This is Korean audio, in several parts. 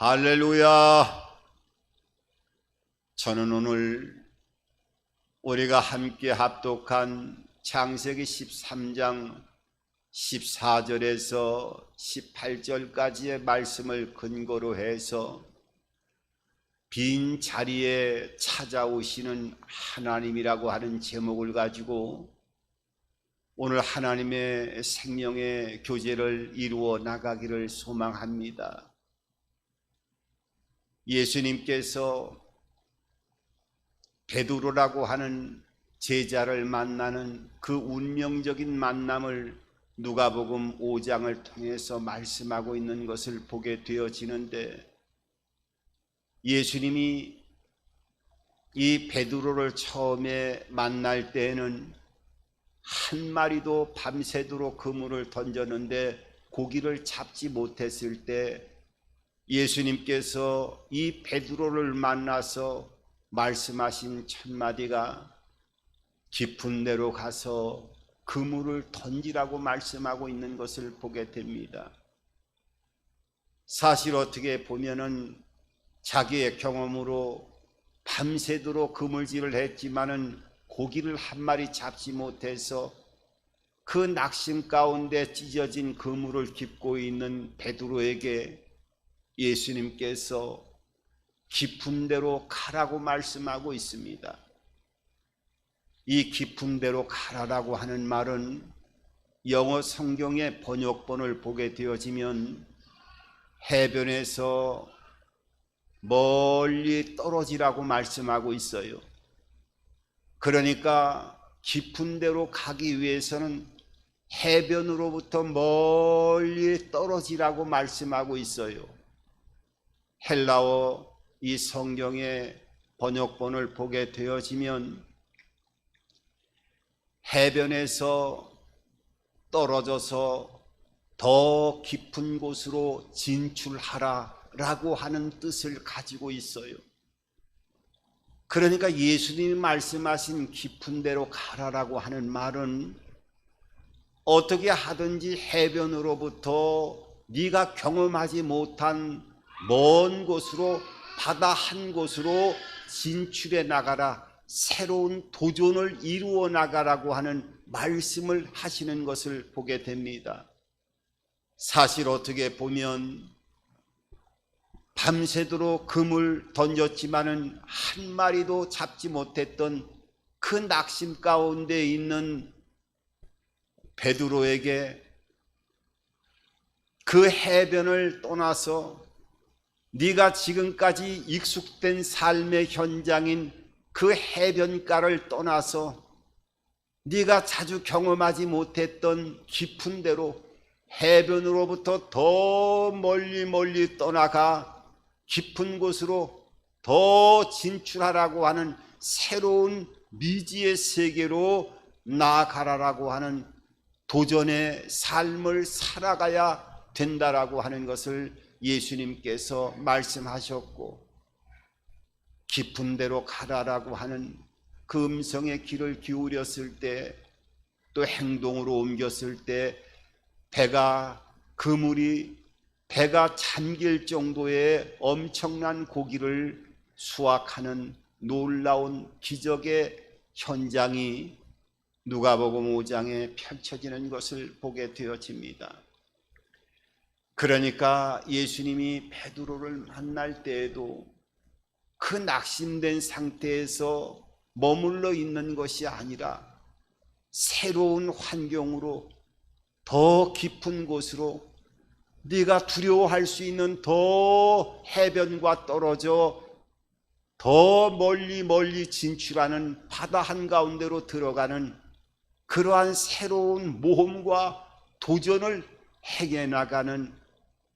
할렐루야! 저는 오늘 우리가 함께 합독한 창세기 13장 14절에서 18절까지의 말씀을 근거로 해서 빈 자리에 찾아오시는 하나님이라고 하는 제목을 가지고 오늘 하나님의 생명의 교제를 이루어 나가기를 소망합니다. 예수님께서 베드로라고 하는 제자를 만나는 그 운명적인 만남을 누가복음 5장을 통해서 말씀하고 있는 것을 보게 되어지는데, 예수님이 이 베드로를 처음에 만날 때에는 한 마리도 밤새도록 그물을 던졌는데 고기를 잡지 못했을 때 예수님께서 이 베드로를 만나서 말씀하신 첫 마디가 깊은 데로 가서 그물을 던지라고 말씀하고 있는 것을 보게 됩니다. 사실 어떻게 보면은 자기의 경험으로 밤새도록 그물질을 했지만은 고기를 한 마리 잡지 못해서 그 낙심 가운데 찢어진 그물을 깁고 있는 베드로에게 예수님께서 깊은 데로 가라고 말씀하고 있습니다. 이 깊은 데로 가라라고 하는 말은 영어 성경의 번역본을 보게 되어지면 해변에서 멀리 떨어지라고 말씀하고 있어요. 그러니까 깊은 데로 가기 위해서는 해변으로부터 멀리 떨어지라고 말씀하고 있어요. 헬라어 이 성경의 번역본을 보게 되어지면 해변에서 떨어져서 더 깊은 곳으로 진출하라라고 하는 뜻을 가지고 있어요. 그러니까 예수님이 말씀하신 깊은 데로 가라라고 하는 말은 어떻게 하든지 해변으로부터 네가 경험하지 못한 먼 곳으로, 바다 한 곳으로 진출해 나가라, 새로운 도전을 이루어 나가라고 하는 말씀을 하시는 것을 보게 됩니다. 사실 어떻게 보면 밤새도록 금을 던졌지만은 한 마리도 잡지 못했던 그 낙심 가운데 있는 베드로에게 그 해변을 떠나서 네가 지금까지 익숙된 삶의 현장인 그 해변가를 떠나서 네가 자주 경험하지 못했던 깊은 데로 해변으로부터 더 멀리 떠나가 깊은 곳으로 더 진출하라고 하는 새로운 미지의 세계로 나아가라라고 하는 도전의 삶을 살아가야 된다라고 하는 것을 예수님께서 말씀하셨고, 깊은 데로 가라라고 하는 그 음성의 귀를 기울였을 때, 또 행동으로 옮겼을 때 그물이 배가 잠길 정도의 엄청난 고기를 수확하는 놀라운 기적의 현장이 누가복음 5장에 펼쳐지는 것을 보게 되어집니다. 그러니까 예수님이 베드로를 만날 때에도 그 낙심된 상태에서 머물러 있는 것이 아니라 새로운 환경으로, 더 깊은 곳으로, 네가 두려워할 수 있는 더 해변과 떨어져 더 멀리 진출하는 바다 한가운데로 들어가는 그러한 새로운 모험과 도전을 행해 나가는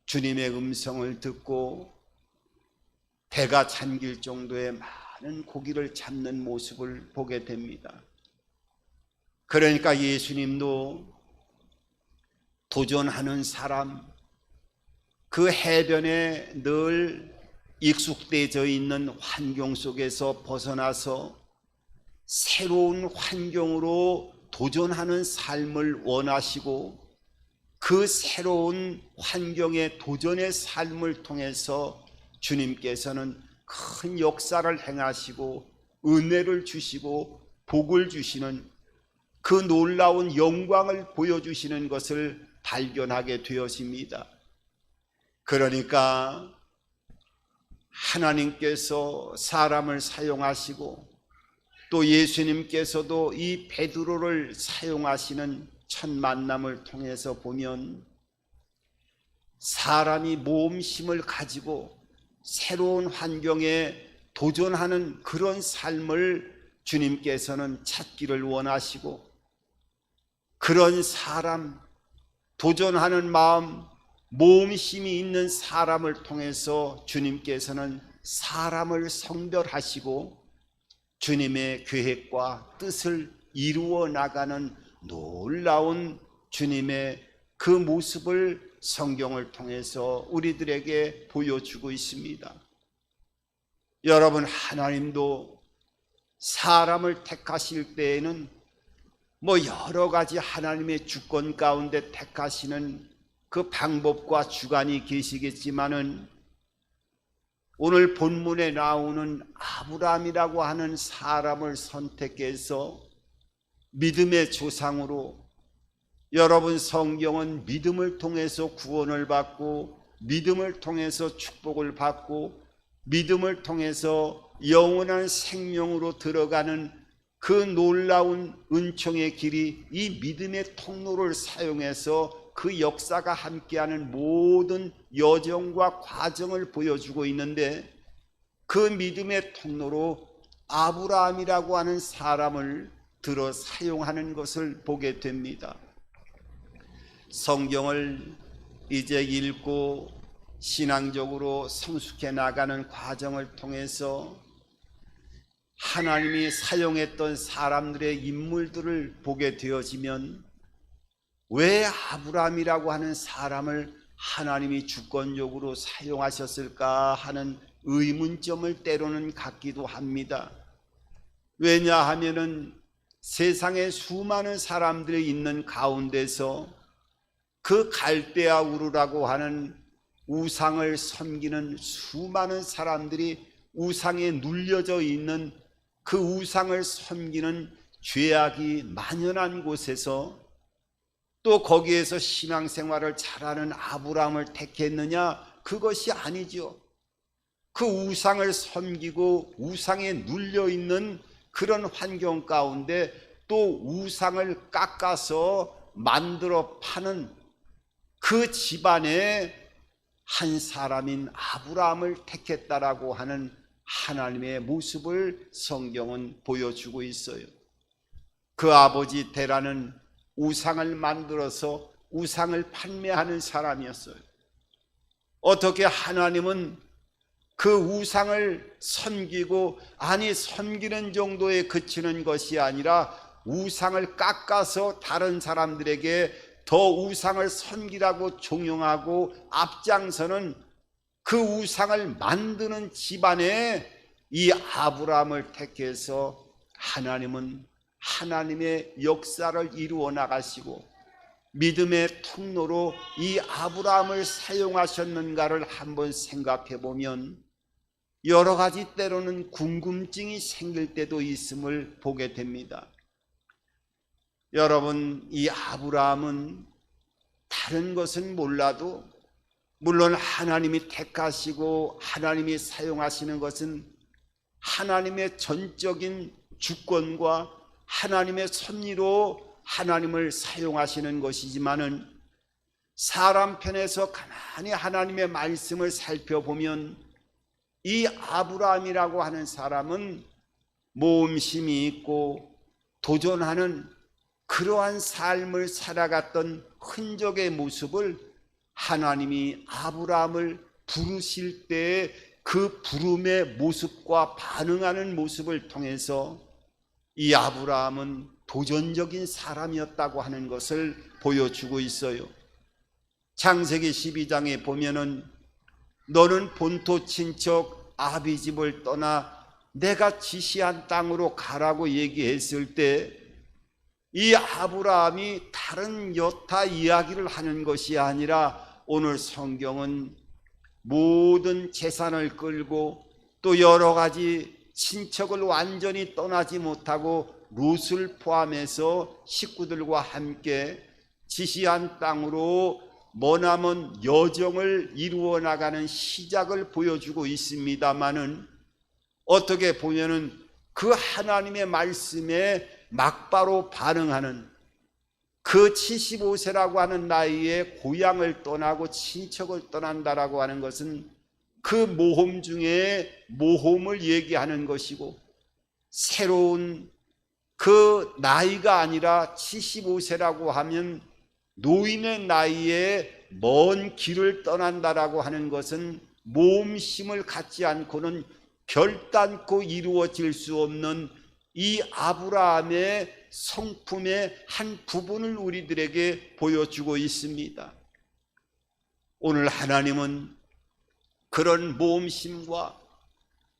주님의 음성을 듣고 배가 잠길 정도의 많은 고기를 잡는 모습을 보게 됩니다. 그러니까 예수님도 도전하는 사람, 그 해변에 늘 익숙되어 있는 환경 속에서 벗어나서 새로운 환경으로 도전하는 삶을 원하시고, 그 새로운 환경의 도전의 삶을 통해서 주님께서는 큰 역사를 행하시고 은혜를 주시고 복을 주시는 그 놀라운 영광을 보여주시는 것을 발견하게 되었습니다. 그러니까 하나님께서 사람을 사용하시고 또 예수님께서도 이 베드로를 사용하시는 첫 만남을 통해서 보면 사람이 모험심을 가지고 새로운 환경에 도전하는 그런 삶을 주님께서는 찾기를 원하시고, 그런 사람, 도전하는 마음, 모험심이 있는 사람을 통해서 주님께서는 사람을 성별하시고 주님의 계획과 뜻을 이루어 나가는 놀라운 주님의 그 모습을 성경을 통해서 우리들에게 보여주고 있습니다. 여러분, 하나님도 사람을 택하실 때에는 여러 가지 하나님의 주권 가운데 택하시는 그 방법과 주관이 계시겠지만은, 오늘 본문에 나오는 아브라함이라고 하는 사람을 선택해서 믿음의 조상으로, 여러분, 성경은 믿음을 통해서 구원을 받고 믿음을 통해서 축복을 받고 믿음을 통해서 영원한 생명으로 들어가는 그 놀라운 은총의 길이 이 믿음의 통로를 사용해서 그 역사가 함께하는 모든 여정과 과정을 보여주고 있는데, 그 믿음의 통로로 아브라함이라고 하는 사람을 들어 사용하는 것을 보게 됩니다. 성경을 이제 읽고 신앙적으로 성숙해 나가는 과정을 통해서 하나님이 사용했던 사람들의 인물들을 보게 되어지면, 왜 아브라함이라고 하는 사람을 하나님이 주권적으로 사용하셨을까 하는 의문점을 때로는 갖기도 합니다. 왜냐하면은 세상에 수많은 사람들이 있는 가운데서 그 갈대아 우르라고 하는 우상을 섬기는 수많은 사람들이 우상에 눌려져 있는 그 우상을 섬기는 죄악이 만연한 곳에서 또 거기에서 신앙생활을 잘하는 아브라함을 택했느냐? 그것이 아니죠. 그 우상을 섬기고 우상에 눌려있는 그런 환경 가운데 또 우상을 깎아서 만들어 파는 그 집안에 한 사람인 아브라함을 택했다라고 하는 하나님의 모습을 성경은 보여주고 있어요. 그 아버지 데라는 우상을 만들어서 우상을 판매하는 사람이었어요. 어떻게 하나님은 그 우상을 섬기고, 아니 섬기는 정도에 그치는 것이 아니라 우상을 깎아서 다른 사람들에게 더 우상을 섬기라고 종용하고 앞장서는 그 우상을 만드는 집안에 이 아브라함을 택해서 하나님은 하나님의 역사를 이루어 나가시고 믿음의 통로로 이 아브라함을 사용하셨는가를 한번 생각해 보면 여러 가지 때로는 궁금증이 생길 때도 있음을 보게 됩니다. 여러분, 이 아브라함은 다른 것은 몰라도 물론 하나님이 택하시고 하나님이 사용하시는 것은 하나님의 전적인 주권과 하나님의 섭리로 하나님을 사용하시는 것이지만은, 사람 편에서 가만히 하나님의 말씀을 살펴보면 이 아브라함이라고 하는 사람은 모험심이 있고 도전하는 그러한 삶을 살아갔던 흔적의 모습을 하나님이 아브라함을 부르실 때의 그 부름의 모습과 반응하는 모습을 통해서 이 아브라함은 도전적인 사람이었다고 하는 것을 보여주고 있어요. 창세기 12장에 보면은 너는 본토 친척 아비 집을 떠나 내가 지시한 땅으로 가라고 얘기했을 때 이 아브라함이 다른 여타 이야기를 하는 것이 아니라 오늘 성경은 모든 재산을 끌고 또 여러 가지 친척을 완전히 떠나지 못하고 롯을 포함해서 식구들과 함께 지시한 땅으로 머나먼 여정을 이루어 나가는 시작을 보여주고 있습니다마는, 어떻게 보면은 그 하나님의 말씀에 막바로 반응하는, 그 75세라고 하는 나이에 고향을 떠나고 친척을 떠난다라고 하는 것은 그 모험 중에 모험을 얘기하는 것이고, 새로운 그 나이가 아니라 75세라고 하면 노인의 나이에 먼 길을 떠난다라고 하는 것은 모험심을 갖지 않고는 결단코 이루어질 수 없는 이 아브라함의 성품의 한 부분을 우리들에게 보여주고 있습니다. 오늘 하나님은 그런 모험심과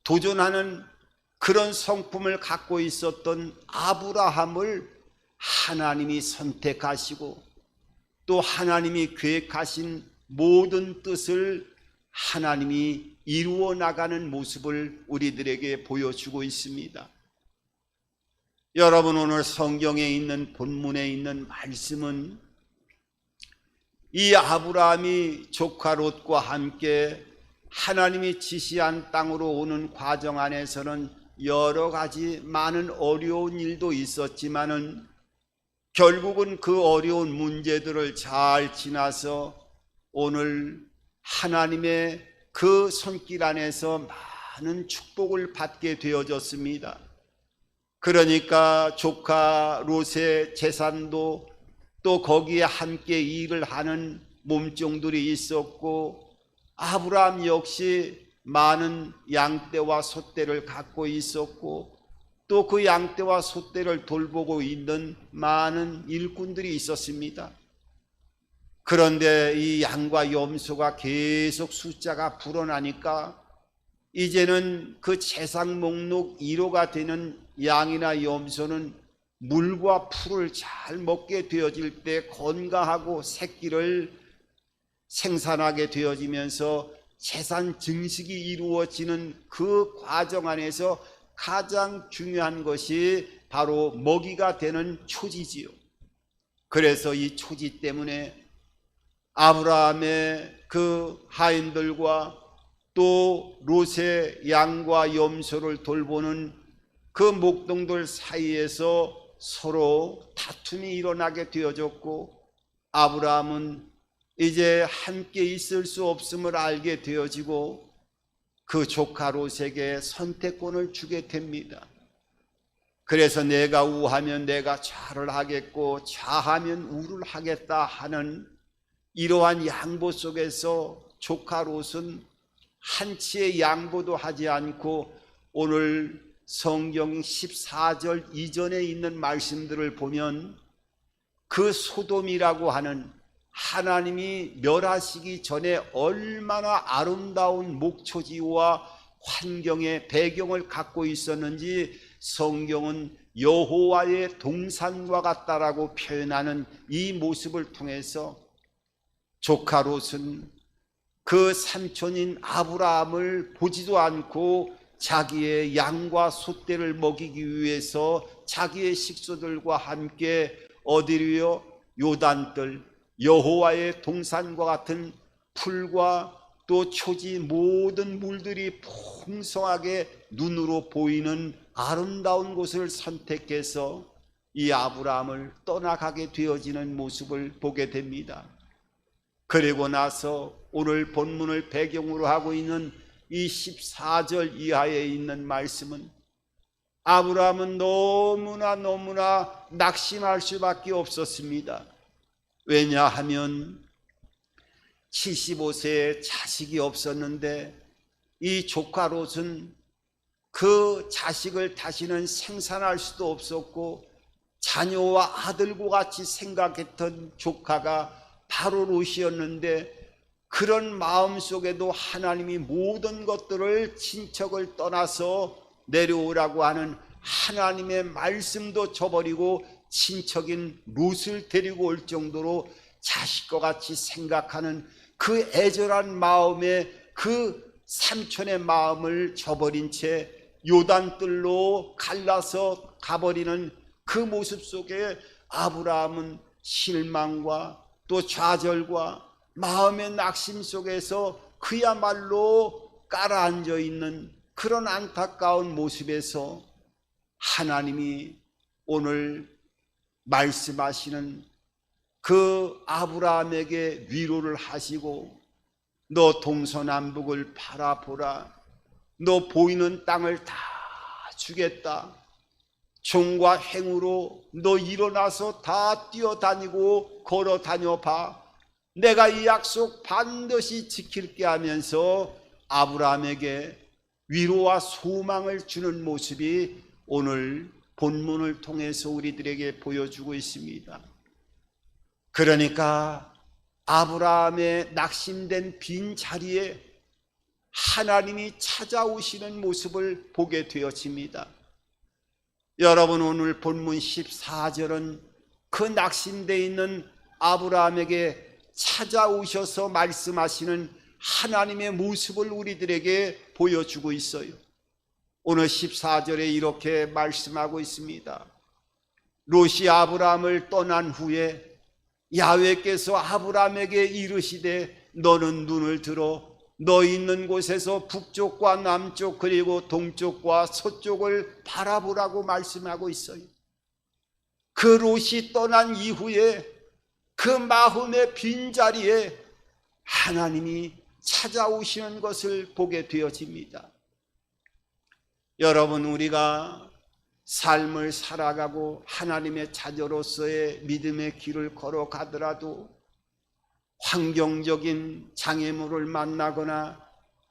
도전하는 그런 성품을 갖고 있었던 아브라함을 하나님이 선택하시고 또 하나님이 계획하신 모든 뜻을 하나님이 이루어 나가는 모습을 우리들에게 보여주고 있습니다. 여러분, 오늘 성경에 있는 본문에 있는 말씀은 이 아브라함이 조카 롯과 함께 하나님이 지시한 땅으로 오는 과정 안에서는 여러 가지 많은 어려운 일도 있었지만은 결국은 그 어려운 문제들을 잘 지나서 오늘 하나님의 그 손길 안에서 많은 축복을 받게 되어졌습니다. 그러니까 조카 롯의 재산도 또 거기에 함께 일을 하는 몸종들이 있었고, 아브라함 역시 많은 양떼와 소떼를 갖고 있었고, 또 그 양떼와 소떼를 돌보고 있는 많은 일꾼들이 있었습니다. 그런데 이 양과 염소가 계속 숫자가 불어나니까 이제는 그 재산 목록 1호가 되는 양이나 염소는 물과 풀을 잘 먹게 되어질 때 건강하고 새끼를 생산하게 되어지면서 재산 증식이 이루어지는 그 과정 안에서 가장 중요한 것이 바로 먹이가 되는 초지지요. 그래서 이 초지 때문에 아브라함의 그 하인들과 또 롯의 양과 염소를 돌보는 그 목동들 사이에서 서로 다툼이 일어나게 되어졌고, 아브라함은 이제 함께 있을 수 없음을 알게 되어지고 그 조카 롯에게 선택권을 주게 됩니다. 그래서 내가 우하면 내가 좌를 하겠고 좌하면 우를 하겠다 하는 이러한 양보 속에서 조카 롯은 한치의 양보도 하지 않고 오늘 성경 14절 이전에 있는 말씀들을 보면 그 소돔이라고 하는 하나님이 멸하시기 전에 얼마나 아름다운 목초지와 환경의 배경을 갖고 있었는지 성경은 여호와의 동산과 같다라고 표현하는 이 모습을 통해서 조카 롯은 그 삼촌인 아브라함을 보지도 않고 자기의 양과 소떼를 먹이기 위해서 자기의 식소들과 함께 어디로요? 요단들, 여호와의 동산과 같은 풀과 또 초지 모든 물들이 풍성하게 눈으로 보이는 아름다운 곳을 선택해서 이 아브라함을 떠나가게 되어지는 모습을 보게 됩니다. 그리고 나서 오늘 본문을 배경으로 하고 있는 이 14절 이하에 있는 말씀은 아브라함은 너무나 낙심할 수밖에 없었습니다. 왜냐하면 75세에 자식이 없었는데 이 조카 롯은 그 자식을 다시는 생산할 수도 없었고 자녀와 아들과 같이 생각했던 조카가 바로 롯이었는데, 그런 마음 속에도 하나님이 모든 것들을 친척을 떠나서 내려오라고 하는 하나님의 말씀도 저버리고 친척인 롯을 데리고 올 정도로 자식과 같이 생각하는 그 애절한 마음에 그 삼촌의 마음을 저버린 채 요단뜰로 갈라서 가버리는 그 모습 속에 아브라함은 실망과 또 좌절과 마음의 낙심 속에서 그야말로 깔아앉아 있는 그런 안타까운 모습에서 하나님이 오늘 말씀하시는 그 아브라함에게 위로를 하시고 너 동서남북을 바라보라. 너 보이는 땅을 다 주겠다. 종과 행으로 너 일어나서 다 뛰어다니고 걸어 다녀봐. 내가 이 약속 반드시 지킬게 하면서 아브라함에게 위로와 소망을 주는 모습이 오늘 본문을 통해서 우리들에게 보여주고 있습니다. 그러니까 아브라함의 낙심된 빈자리에 하나님이 찾아오시는 모습을 보게 되어집니다. 여러분, 오늘 본문 14절은 그 낙심되어 있는 아브라함에게 찾아오셔서 말씀하시는 하나님의 모습을 우리들에게 보여주고 있어요. 오늘 14절에 이렇게 말씀하고 있습니다. 롯이 아브라함을 떠난 후에 야훼께서 아브라함에게 이르시되 너는 눈을 들어 너 있는 곳에서 북쪽과 남쪽 그리고 동쪽과 서쪽을 바라보라고 말씀하고 있어요. 그 롯이 떠난 이후에 그 마음의 빈자리에 하나님이 찾아오시는 것을 보게 되어집니다. 여러분, 우리가 삶을 살아가고 하나님의 자녀로서의 믿음의 길을 걸어가더라도 환경적인 장애물을 만나거나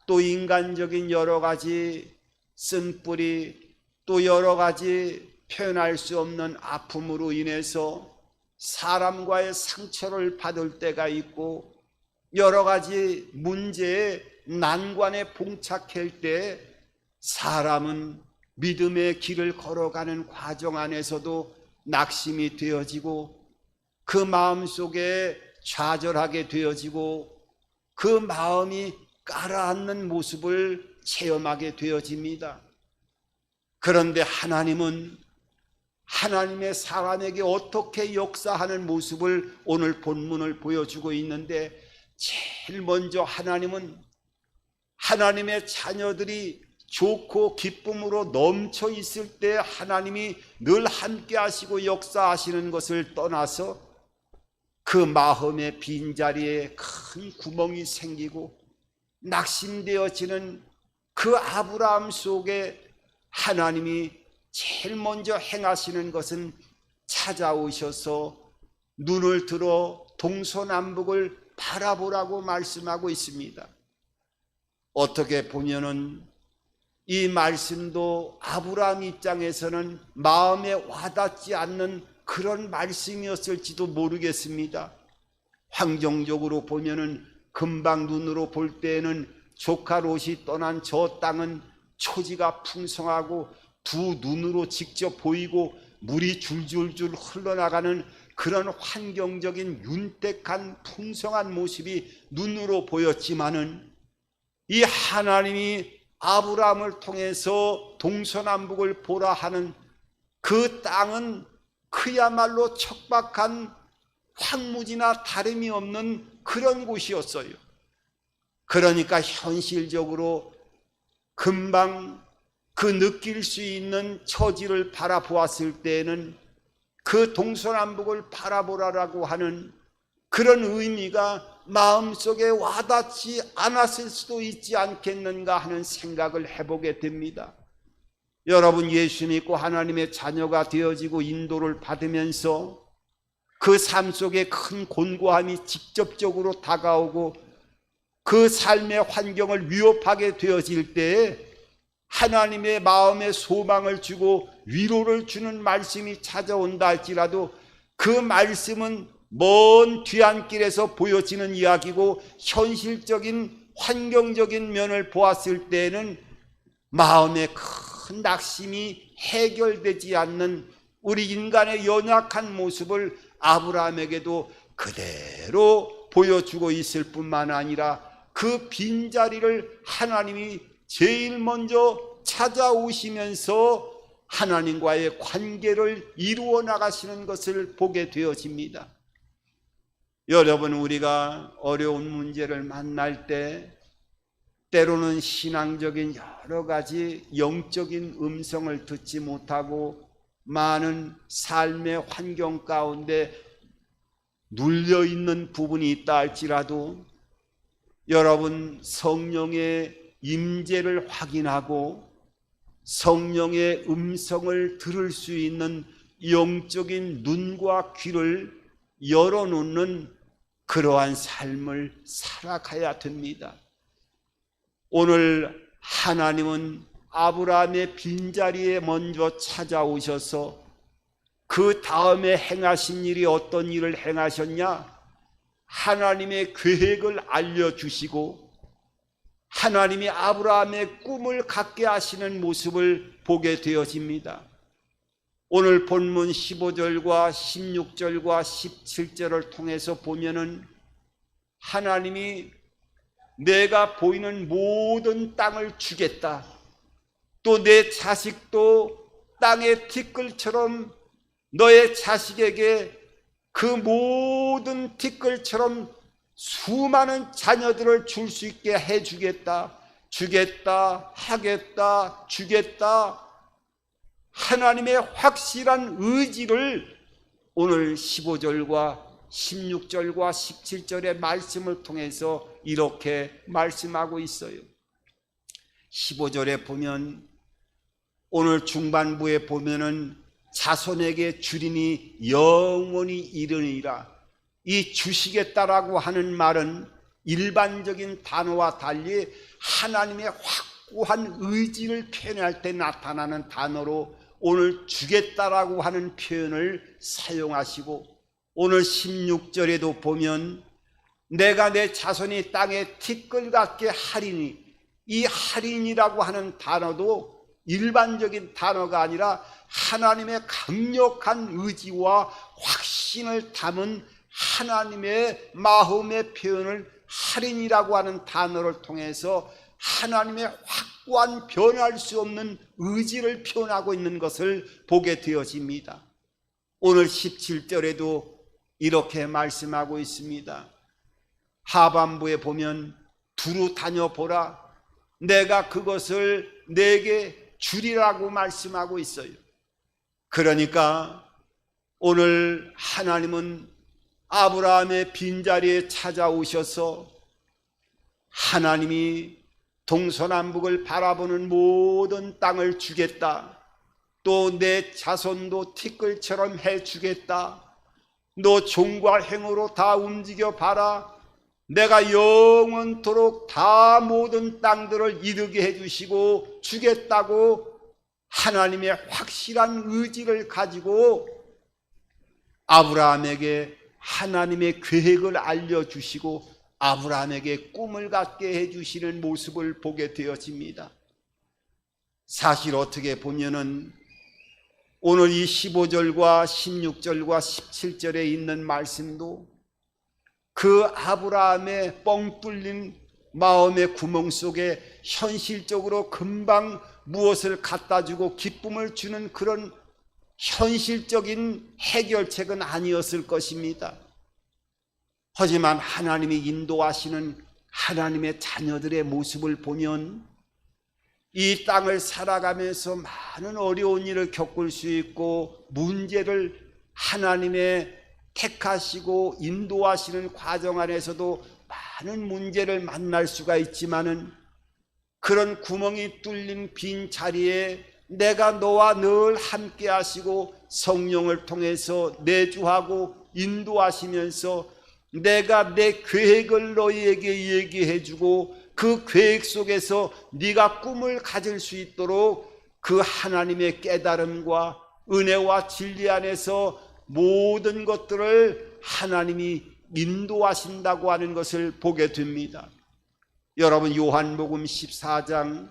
또 인간적인 여러 가지 쓴뿌리 또 여러 가지 표현할 수 없는 아픔으로 인해서 사람과의 상처를 받을 때가 있고 여러 가지 문제의 난관에 봉착할 때 사람은 믿음의 길을 걸어가는 과정 안에서도 낙심이 되어지고 그 마음속에 좌절하게 되어지고 그 마음이 가라앉는 모습을 체험하게 되어집니다. 그런데 하나님은 하나님의 사람에게 어떻게 역사하는 모습을 오늘 본문을 보여주고 있는데, 제일 먼저 하나님은 하나님의 자녀들이 좋고 기쁨으로 넘쳐 있을 때 하나님이 늘 함께 하시고 역사하시는 것을 떠나서 그 마음의 빈자리에 큰 구멍이 생기고 낙심되어지는 그 아브라함 속에 하나님이 제일 먼저 행하시는 것은 찾아오셔서 눈을 들어 동서남북을 바라보라고 말씀하고 있습니다. 어떻게 보면은 이 말씀도 아브라함 입장에서는 마음에 와닿지 않는 그런 말씀이었을지도 모르겠습니다. 환경적으로 보면은 금방 눈으로 볼 때에는 조카 롯이 떠난 저 땅은 초지가 풍성하고 두 눈으로 직접 보이고 물이 줄줄줄 흘러나가는 그런 환경적인 윤택한 풍성한 모습이 눈으로 보였지만은 이 하나님이 아브라함을 통해서 동서남북을 보라 하는 그 땅은 그야말로 척박한 황무지나 다름이 없는 그런 곳이었어요. 그러니까 현실적으로 금방 그 느낄 수 있는 처지를 바라보았을 때에는 그 동서남북을 바라보라라고 하는 그런 의미가 마음속에 와닿지 않았을 수도 있지 않겠는가 하는 생각을 해보게 됩니다. 여러분, 예수 믿고 하나님의 자녀가 되어지고 인도를 받으면서 그 삶 속에 큰 곤고함이 직접적으로 다가오고 그 삶의 환경을 위협하게 되어질 때에 하나님의 마음에 소망을 주고 위로를 주는 말씀이 찾아온다 할지라도 그 말씀은 먼 뒤안길에서 보여지는 이야기고 현실적인 환경적인 면을 보았을 때에는 마음의 큰 낙심이 해결되지 않는 우리 인간의 연약한 모습을 아브라함에게도 그대로 보여주고 있을 뿐만 아니라 그 빈자리를 하나님이 제일 먼저 찾아오시면서 하나님과의 관계를 이루어 나가시는 것을 보게 되어집니다. 여러분, 우리가 어려운 문제를 만날 때 때로는 신앙적인 여러 가지 영적인 음성을 듣지 못하고 많은 삶의 환경 가운데 눌려있는 부분이 있다 할지라도 여러분, 성령의 임재를 확인하고 성령의 음성을 들을 수 있는 영적인 눈과 귀를 열어놓는 그러한 삶을 살아가야 됩니다. 오늘 하나님은 아브라함의 빈자리에 먼저 찾아오셔서 그 다음에 행하신 일이 어떤 일을 행하셨냐? 하나님의 계획을 알려주시고 하나님이 아브라함의 꿈을 갖게 하시는 모습을 보게 되어집니다. 오늘 본문 15절과 16절과 17절을 통해서 보면은 하나님이 내가 보이는 모든 땅을 주겠다, 또 내 자식도 땅의 티끌처럼 너의 자식에게 그 모든 티끌처럼 수많은 자녀들을 줄 수 있게 해주겠다, 주겠다, 하겠다, 주겠다. 하나님의 확실한 의지를 오늘 15절과 16절과 17절의 말씀을 통해서 이렇게 말씀하고 있어요. 15절에 보면, 오늘 중반부에 보면은 자손에게 주리니 영원히 이르니라. 이 주시겠다라고 하는 말은 일반적인 단어와 달리 하나님의 확고한 의지를 표현할 때 나타나는 단어로 오늘 주겠다라고 하는 표현을 사용하시고, 오늘 16절에도 보면 내가 내 자손이 땅에 티끌 같게 하리니, 이 하리니라고 하는 단어도 일반적인 단어가 아니라 하나님의 강력한 의지와 확신을 담은 하나님의 마음의 표현을 하리니라고 하는 단어를 통해서 하나님의 확고한 변할 수 없는 의지를 표현하고 있는 것을 보게 되어집니다. 오늘 17절에도 이렇게 말씀하고 있습니다. 하반부에 보면 두루 다녀보라, 내가 그것을 내게 주리라고 말씀하고 있어요. 그러니까 오늘 하나님은 아브라함의 빈자리에 찾아오셔서 하나님이 동서남북을 바라보는 모든 땅을 주겠다, 또 내 자손도 티끌처럼 해주겠다, 너 종과 행으로 다 움직여 봐라, 내가 영원토록 다 모든 땅들을 이루게 해주시고 주겠다고 하나님의 확실한 의지를 가지고 아브라함에게 하나님의 계획을 알려주시고 아브라함에게 꿈을 갖게 해주시는 모습을 보게 되어집니다. 사실 어떻게 보면은 오늘 이 15절과 16절과 17절에 있는 말씀도 그 아브라함의 뻥 뚫린 마음의 구멍 속에 현실적으로 금방 무엇을 갖다 주고 기쁨을 주는 그런 현실적인 해결책은 아니었을 것입니다. 하지만 하나님이 인도하시는 하나님의 자녀들의 모습을 보면 이 땅을 살아가면서 많은 어려운 일을 겪을 수 있고 문제를 하나님의 택하시고 인도하시는 과정 안에서도 많은 문제를 만날 수가 있지만은 그런 구멍이 뚫린 빈 자리에 내가 너와 늘 함께 하시고 성령을 통해서 내주하고 인도하시면서 내가 내 계획을 너희에게 얘기해 주고 그 계획 속에서 네가 꿈을 가질 수 있도록 그 하나님의 깨달음과 은혜와 진리 안에서 모든 것들을 하나님이 인도하신다고 하는 것을 보게 됩니다. 여러분, 요한복음 14장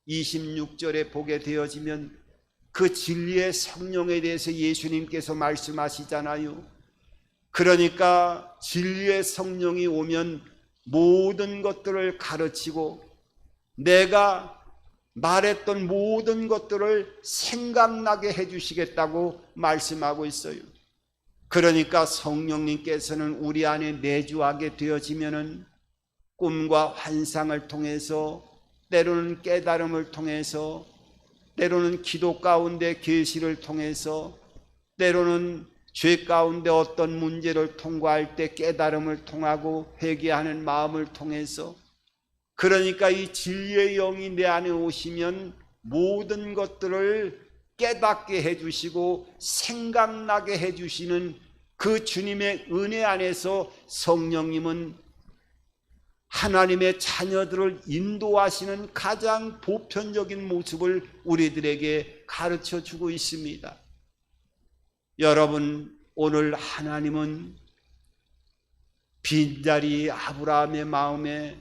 26절에 보게 되어지면 그 진리의 성령에 대해서 예수님께서 말씀하시잖아요. 그러니까 진리의 성령이 오면 모든 것들을 가르치고 내가 말했던 모든 것들을 생각나게 해주시겠다고 말씀하고 있어요. 그러니까 성령님께서는 우리 안에 내주하게 되어지면은 꿈과 환상을 통해서, 때로는 깨달음을 통해서, 때로는 기도 가운데 계시를 통해서, 때로는 죄 가운데 어떤 문제를 통과할 때 깨달음을 통하고 회개하는 마음을 통해서, 그러니까 이 진리의 영이 내 안에 오시면 모든 것들을 깨닫게 해주시고 생각나게 해주시는 그 주님의 은혜 안에서 성령님은 하나님의 자녀들을 인도하시는 가장 보편적인 모습을 우리들에게 가르쳐 주고 있습니다. 여러분, 오늘 하나님은 빈자리 아브라함의 마음에,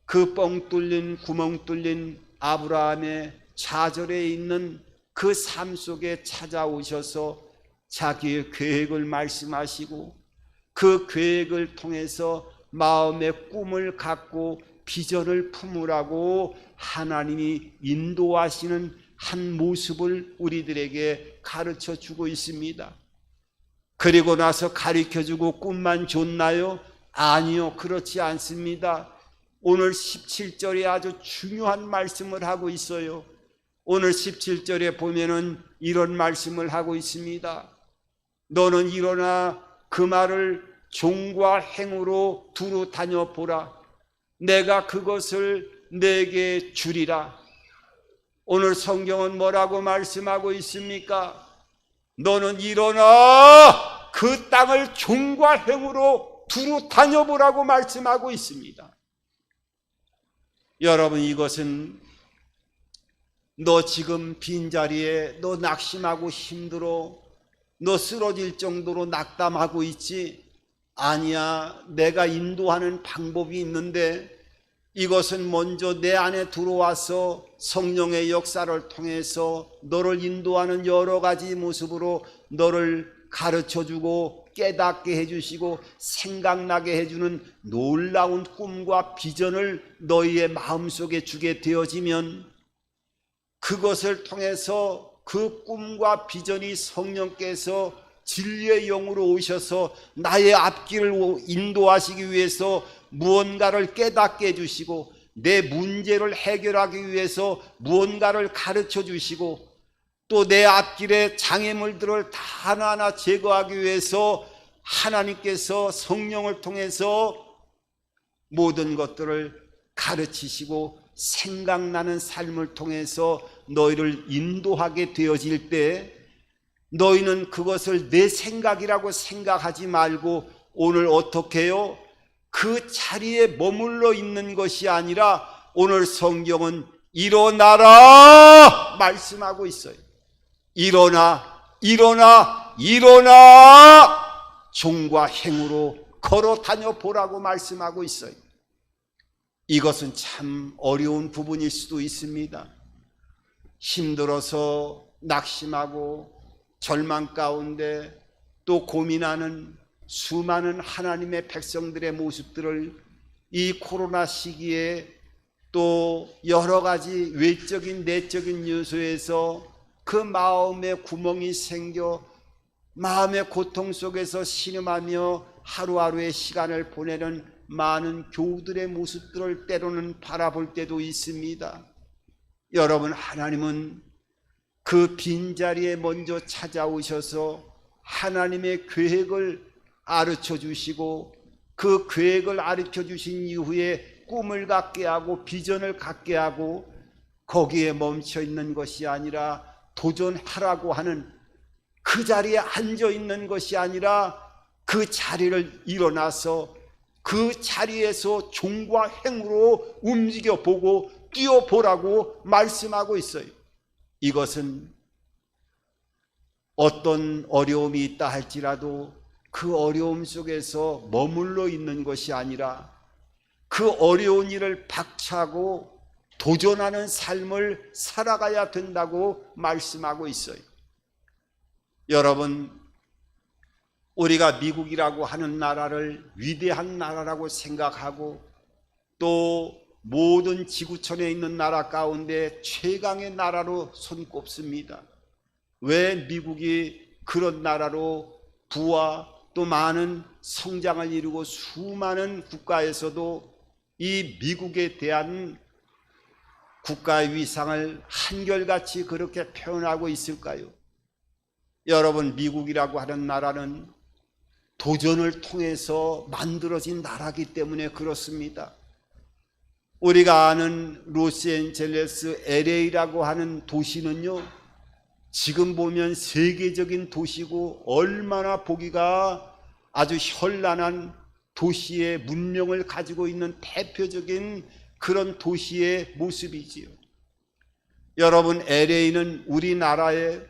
그 뻥 뚫린 구멍 뚫린 아브라함의 좌절에 있는 그 삶 속에 찾아오셔서 자기의 계획을 말씀하시고 그 계획을 통해서 마음의 꿈을 갖고 비전을 품으라고 하나님이 인도하시는 한 모습을 우리들에게 가르쳐 주고 있습니다. 그리고 나서 가르쳐 주고 꿈만 줬나요? 아니요, 그렇지 않습니다. 오늘 17절에 아주 중요한 말씀을 하고 있어요. 오늘 17절에 보면은 이런 말씀을 하고 있습니다. 너는 일어나 그 말을 종과 행으로 두루 다녀보라. 내가 그것을 내게 주리라. 오늘 성경은 뭐라고 말씀하고 있습니까? 너는 일어나 그 땅을 종과 행으로 두루 다녀보라고 말씀하고 있습니다. 여러분, 이것은 너 지금 빈자리에 너 낙심하고 힘들어, 너 쓰러질 정도로 낙담하고 있지? 아니야, 내가 인도하는 방법이 있는데 이것은 먼저 내 안에 들어와서 성령의 역사를 통해서 너를 인도하는 여러 가지 모습으로 너를 가르쳐주고 깨닫게 해주시고 생각나게 해주는 놀라운 꿈과 비전을 너희의 마음속에 주게 되어지면, 그것을 통해서 그 꿈과 비전이 성령께서 진리의 영으로 오셔서 나의 앞길을 인도하시기 위해서 무언가를 깨닫게 해주시고 내 문제를 해결하기 위해서 무언가를 가르쳐 주시고 또 내 앞길에 장애물들을 다 하나하나 제거하기 위해서 하나님께서 성령을 통해서 모든 것들을 가르치시고 생각나는 삶을 통해서 너희를 인도하게 되어질 때, 너희는 그것을 내 생각이라고 생각하지 말고 오늘 어떻게 해요? 그 자리에 머물러 있는 것이 아니라 오늘 성경은 일어나라 말씀하고 있어요. 일어나, 일어나, 일어나 종과 행으로 걸어 다녀 보라고 말씀하고 있어요. 이것은 참 어려운 부분일 수도 있습니다. 힘들어서 낙심하고 절망 가운데 또 고민하는 수많은 하나님의 백성들의 모습들을 이 코로나 시기에 또 여러 가지 외적인 내적인 요소에서 그 마음에 구멍이 생겨 마음의 고통 속에서 신음하며 하루하루의 시간을 보내는 많은 교우들의 모습들을 때로는 바라볼 때도 있습니다. 여러분, 하나님은 그 빈자리에 먼저 찾아오셔서 하나님의 계획을 가르쳐 주시고 그 계획을 가르쳐 주신 이후에 꿈을 갖게 하고 비전을 갖게 하고 거기에 멈춰 있는 것이 아니라 도전하라고 하는, 그 자리에 앉아 있는 것이 아니라 그 자리를 일어나서 그 자리에서 종과 행으로 움직여 보고 뛰어보라고 말씀하고 있어요. 이것은 어떤 어려움이 있다 할지라도 그 어려움 속에서 머물러 있는 것이 아니라 그 어려운 일을 박차고 도전하는 삶을 살아가야 된다고 말씀하고 있어요. 여러분, 우리가 미국이라고 하는 나라를 위대한 나라라고 생각하고 또 모든 지구촌에 있는 나라 가운데 최강의 나라로 손꼽습니다. 왜 미국이 그런 나라로 부와 또 많은 성장을 이루고 수많은 국가에서도 이 미국에 대한 국가의 위상을 한결같이 그렇게 표현하고 있을까요? 여러분, 미국이라고 하는 나라는 도전을 통해서 만들어진 나라이기 때문에 그렇습니다. 우리가 아는 로스앤젤레스 LA라고 하는 도시는요, 지금 보면 세계적인 도시고 얼마나 보기가 아주 현란한 도시의 문명을 가지고 있는 대표적인 그런 도시의 모습이지요. 여러분, LA는 우리나라의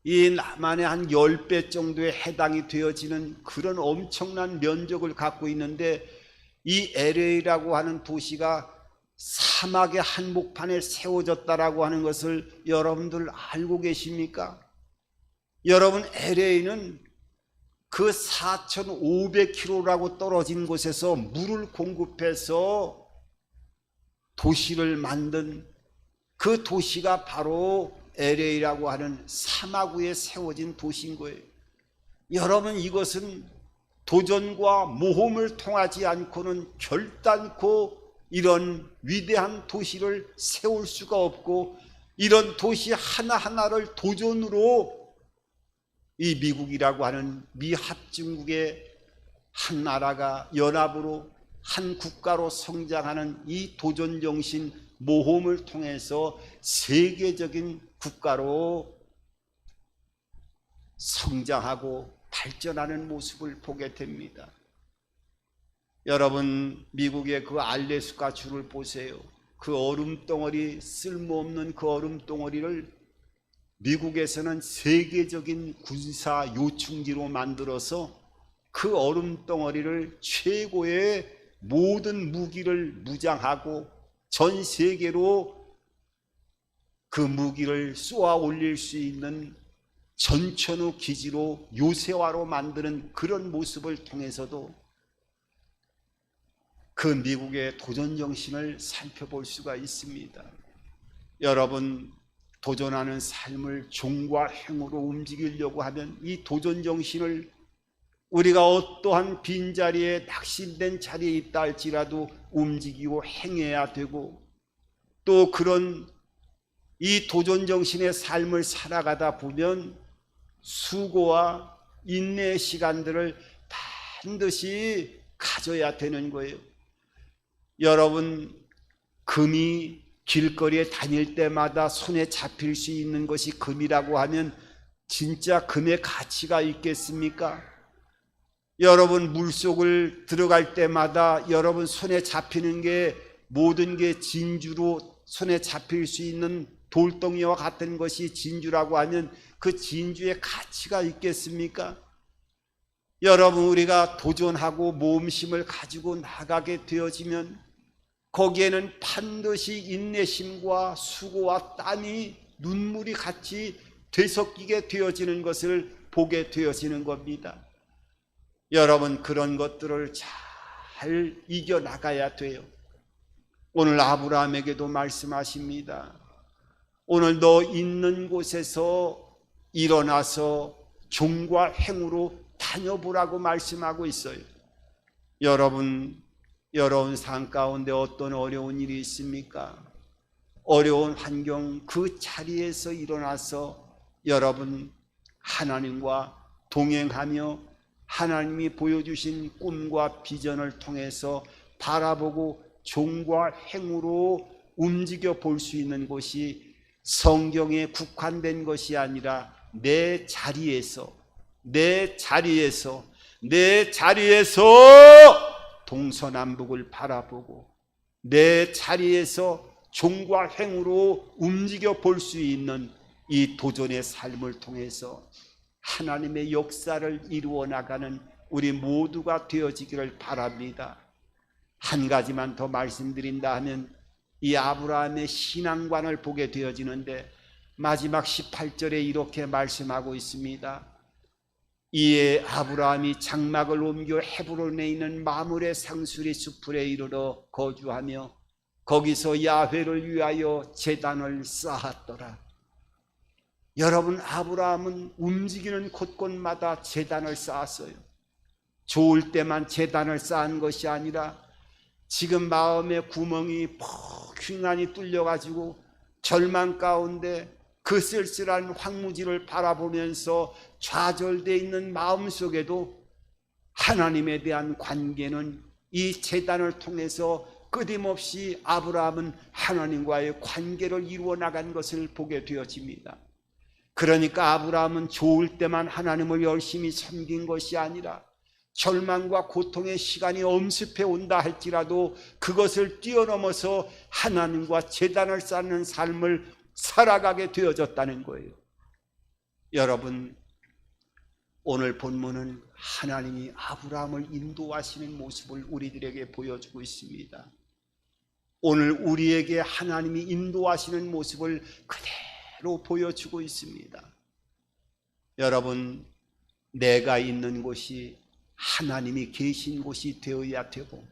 이 남한의 한 10배 정도에 해당이 되어지는 그런 엄청난 면적을 갖고 있는데, 이 LA라고 하는 도시가 사막의 한복판에 세워졌다라고 하는 것을 여러분들 알고 계십니까? 여러분, LA는 그 4,500km라고 떨어진 곳에서 물을 공급해서 도시를 만든 그 도시가 바로 LA라고 하는 사막 위에 세워진 도시인 거예요. 여러분, 이것은 도전과 모험을 통하지 않고는 결단코 이런 위대한 도시를 세울 수가 없고, 이런 도시 하나하나를 도전으로 이 미국이라고 하는 미합중국의 한 나라가 연합으로 한 국가로 성장하는 이 도전정신, 모험을 통해서 세계적인 국가로 성장하고 발전하는 모습을 보게 됩니다. 여러분, 미국의 그 알래스카 주를 보세요. 그 얼음덩어리, 쓸모없는 그 얼음덩어리를 미국에서는 세계적인 군사 요충지로 만들어서 그 얼음덩어리를 최고의 모든 무기를 무장하고 전 세계로 그 무기를 쏘아 올릴 수 있는 전천후 기지로 요새화로 만드는 그런 모습을 통해서도 그 미국의 도전정신을 살펴볼 수가 있습니다. 여러분, 도전하는 삶을 종과 행으로 움직이려고 하면 이 도전정신을 우리가 어떠한 빈자리에 낙심된 자리에 있다 할지라도 움직이고 행해야 되고, 또 그런 이 도전정신의 삶을 살아가다 보면 수고와 인내의 시간들을 반드시 가져야 되는 거예요. 여러분, 금이 길거리에 다닐 때마다 손에 잡힐 수 있는 것이 금이라고 하면 진짜 금의 가치가 있겠습니까? 여러분, 물속을 들어갈 때마다 여러분 손에 잡히는 게 모든 게 진주로 손에 잡힐 수 있는 돌덩이와 같은 것이 진주라고 하면 그 진주의 가치가 있겠습니까? 여러분, 우리가 도전하고 모험심을 가지고 나가게 되어지면 거기에는 반드시 인내심과 수고와 땀이 눈물이 같이 되섞이게 되어지는 것을 보게 되어지는 겁니다. 여러분, 그런 것들을 잘 이겨나가야 돼요. 오늘 아브라함에게도 말씀하십니다. 오늘 너 있는 곳에서 일어나서 종과 행으로 다녀보라고 말씀하고 있어요. 여러분 삶 가운데 어떤 어려운 일이 있습니까? 어려운 환경 그 자리에서 일어나서 여러분 하나님과 동행하며 하나님이 보여주신 꿈과 비전을 통해서 바라보고 종과 행으로 움직여 볼 수 있는 곳이 성경에 국한된 것이 아니라 내 자리에서 동서남북을 바라보고 내 자리에서 종과 행으로 움직여 볼 수 있는 이 도전의 삶을 통해서 하나님의 역사를 이루어 나가는 우리 모두가 되어지기를 바랍니다. 한 가지만 더 말씀드린다 하면 이 아브라함의 신앙관을 보게 되어지는데 마지막 18절에 이렇게 말씀하고 있습니다. 이에 아브라함이 장막을 옮겨 헤브론에 있는 마므레 상수리 수풀에 이르러 거주하며 거기서 야훼를 위하여 제단을 쌓았더라. 여러분, 아브라함은 움직이는 곳곳마다 제단을 쌓았어요. 좋을 때만 제단을 쌓은 것이 아니라 지금 마음의 구멍이 펑휘하니 뚫려가지고 절망 가운데 그 쓸쓸한 황무지를 바라보면서 좌절되어 있는 마음속에도 하나님에 대한 관계는 이 제단을 통해서 끊임없이 아브라함은 하나님과의 관계를 이루어 나간 것을 보게 되어집니다. 그러니까 아브라함은 좋을 때만 하나님을 열심히 섬긴 것이 아니라 절망과 고통의 시간이 엄습해 온다 할지라도 그것을 뛰어넘어서 하나님과 제단을 쌓는 삶을 살아가게 되어졌다는 거예요. 여러분, 오늘 본문은 하나님이 아브라함을 인도하시는 모습을 우리들에게 보여주고 있습니다. 오늘 우리에게 하나님이 인도하시는 모습을 그대로 보여주고 있습니다. 여러분, 내가 있는 곳이 하나님이 계신 곳이 되어야 되고,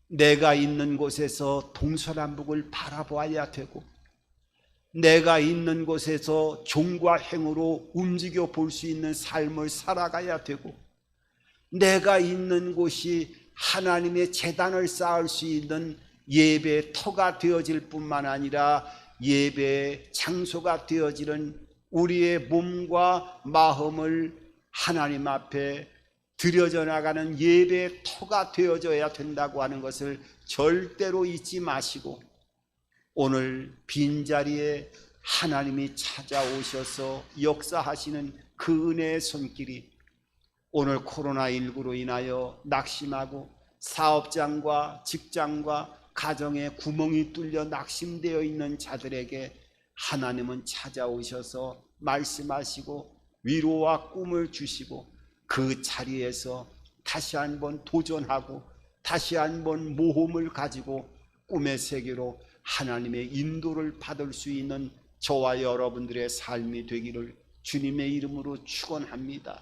내가 있는 곳에서 동서남북을 바라보아야 되고, 내가 있는 곳에서 종과 행으로 움직여 볼 수 있는 삶을 살아가야 되고, 내가 있는 곳이 하나님의 제단을 쌓을 수 있는 예배의 터가 되어질 뿐만 아니라 예배의 장소가 되어지는 우리의 몸과 마음을 하나님 앞에 드려져 나가는 예배의 터가 되어져야 된다고 하는 것을 절대로 잊지 마시고, 오늘 빈자리에 하나님이 찾아오셔서 역사하시는 그 은혜의 손길이 오늘 코로나19로 인하여 낙심하고 사업장과 직장과 가정에 구멍이 뚫려 낙심되어 있는 자들에게 하나님은 찾아오셔서 말씀하시고 위로와 꿈을 주시고 그 자리에서 다시 한번 도전하고 다시 한번 모험을 가지고 꿈의 세계로 하나님의 인도를 받을 수 있는 저와 여러분들의 삶이 되기를 주님의 이름으로 축원합니다.